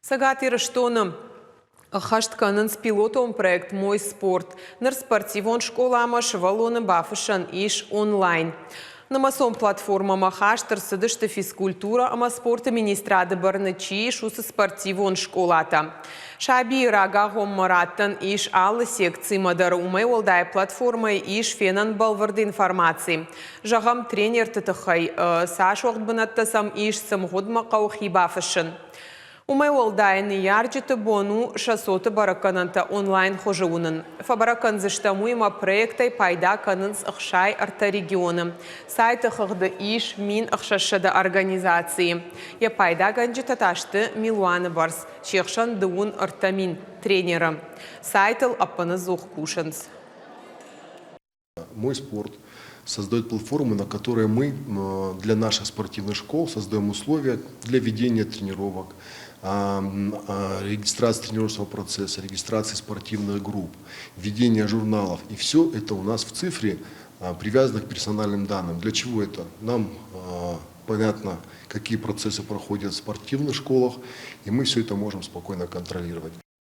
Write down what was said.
Сагатир штоны Хаштканынс пилотом проект «Мой спорт». Нар спортивон школама швалоны бафышан иш онлайн. Намасон платформа хаштыр сыдышты физкультура, ама спорта министрады барнычи шусы спортивон школата. Шаби рагахом мараттан иш аллы секции мадар умай олдай платформой иш фенан балварды информации. Жағам тренер тытыхай саш оғдбынаттасам иш самғодма қаухи бафышын. Умай олдайны ярджеты бону шасоты баракананта онлайн хожуынын. Фабаракан зыштамуйма проектай пайда канынс ықшай арта регионы. Сайты хыгды иш мин ықшашады организации. Я пайда ганджи таташты Милуаны барс. Чехшан дуун артамин тренера. Сайтыл аппаны зух кушанс. Мой спорт создает платформу, на которой мы для наших спортивных школ создаем условия для ведения тренировок, регистрации тренировочного процесса, регистрации спортивных групп, ведения журналов. И все это у нас в цифре, привязано к персональным данным. Для чего это? Нам понятно, какие процессы проходят в спортивных школах, и мы все это можем спокойно контролировать.